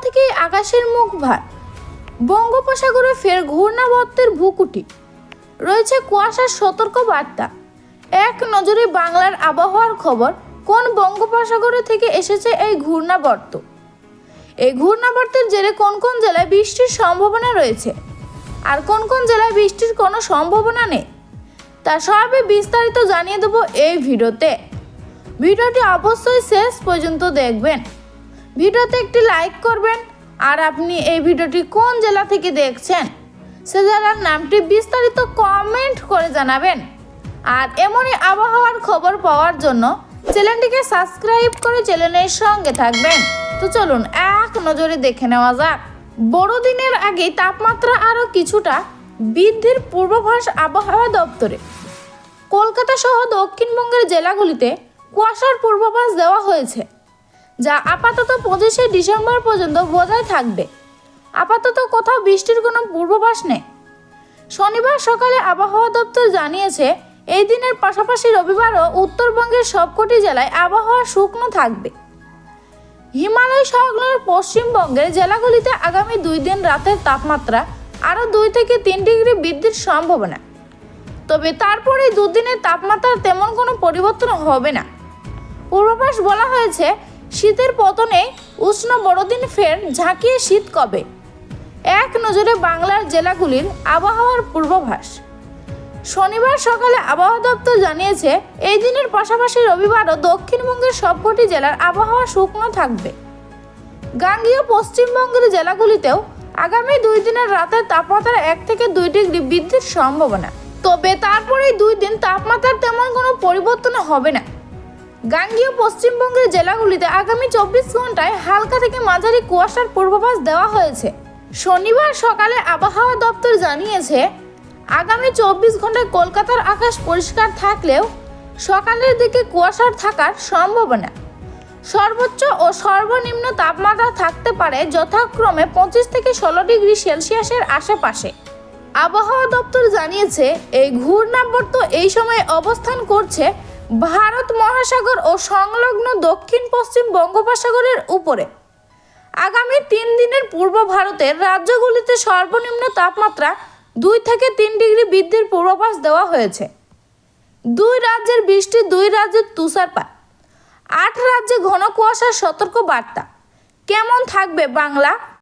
থেকেই আকাশের মুখ ভার, বঙ্গোপসাগরে ফের ঘূর্ণাবর্তের ভূকুটি, রয়েছে কুয়াশার সতর্ক বার্তা। এক নজরে বাংলার আবহাওয়ার খবর। কোন বঙ্গোপসাগরে থেকে এসেছে এই ঘূর্ণাবর্ত? এই ঘূর্ণাবর্তের জেরে কোন কোন জেলায় বৃষ্টির সম্ভাবনা রয়েছে, আর কোন কোন জেলায় বৃষ্টির কোনো সম্ভাবনা নেই, তা সবই বিস্তারিত জানিয়ে দেবো এই ভিডিওতে। ভিডিওটি অবশ্যই শেষ পর্যন্ত দেখবেন। ভিডিওতে একটি লাইক করবেন, আর আপনি এই ভিডিওটি কোন জেলা থেকে দেখছেন সে জেলার নামটি বিস্তারিত কমেন্ট করে জানাবেন। আর এমনই আবহাওয়ার খবর পাওয়ার জন্য চ্যানেলটিকে সাবস্ক্রাইব করে চ্যানেলের সঙ্গে থাকবেন। তো চলুন এক নজরে দেখে নেওয়া যাক। বড়দিনের আগেই তাপমাত্রা আরও কিছুটা বৃদ্ধির পূর্বাভাস আবহাওয়া দপ্তরে। কলকাতা সহ দক্ষিণবঙ্গের জেলাগুলিতে কুয়াশার পূর্বাভাস দেওয়া হয়েছে, যা আপাতত 25শে ডিসেম্বর পর্যন্ত বজায় থাকবে। আপাতত কোথাও বৃষ্টির কোনো পূর্বাভাস নেই। শনিবার সকালে আবহাওয়া দপ্তর জানিয়েছে, এই দিনের পাশাপাশি রবিবারও উত্তরবঙ্গের সবকটি জেলায় আবহাওয়া শুকনো থাকবে। হিমালয় সংলগ্ন পশ্চিমবঙ্গের জেলাগুলিতে আগামী 2 দিন রাতের তাপমাত্রা আরও 2 থেকে 3 ডিগ্রি বৃদ্ধির সম্ভাবনা। তবে তারপরে 2 দিনের তাপমাত্রার তেমন কোনো পরিবর্তন হবে না। পূর্বাভাস বলা হয়েছে, শীতের পতনে উষ্ণ বড়দিন ফের ঝাঁকিয়ে শীত কবে। এক নজরে বাংলার জেলাগুলির আবহাওয়ার পূর্বাভাস। শনিবার সকালে আবহাওয়া দপ্তর জানিয়েছে, এই দিনের পাশাপাশি রবিবারও দক্ষিণবঙ্গের সবকটি জেলার আবহাওয়া শুকনো থাকবে। গাঙ্গেয় পশ্চিমবঙ্গের জেলাগুলিতেও আগামী 2 দিনের রাতের তাপমাত্রা 1 থেকে 2 ডিগ্রি বৃদ্ধির সম্ভাবনা। তবে তারপরেই 2 দিন তাপমাত্রার তেমন কোনো পরিবর্তন হবে না। গাঙ্গেয় পশ্চিমবঙ্গের জেলাগুলিতে আগামী 24 ঘন্টায় হালকা থেকে মাঝারি কুয়াশার পূর্বাভাস দেওয়া হয়েছে। শনিবার সকালে আবহাওয়া দপ্তর জানিয়েছে, আগামী 24 ঘন্টায় কলকাতার আকাশ পরিষ্কার থাকলেও সকালের দিকে কুয়াশার থাকার সম্ভাবনা। সর্বোচ্চ ও সর্বনিম্ন তাপমাত্রা থাকতে পারে যথাক্রমে 25 থেকে 16 ডিগ্রি সেলসিয়াসের আশেপাশে। আবহাওয়া দপ্তর জানিয়েছে, এই ঘূর্ণাবর্ত এই সময়ে অবস্থান করছে ভারত মহাসাগর ও সংলগ্ন দক্ষিণ পশ্চিম বঙ্গোপসাগরের উপরে। আগামী 3 দিনের পূর্ব ভারতের রাজ্যগুলিতে সর্বনিম্ন তাপমাত্রা 2 থেকে 3 ডিগ্রি বৃদ্ধির পূর্বাভাস দেওয়া হয়েছে। 2 রাজ্যের বৃষ্টি, 2 রাজ্যের তুষারপাত, 8 রাজ্যে ঘন কুয়াশার সতর্ক বার্তা। কেমন থাকবে বাংলা?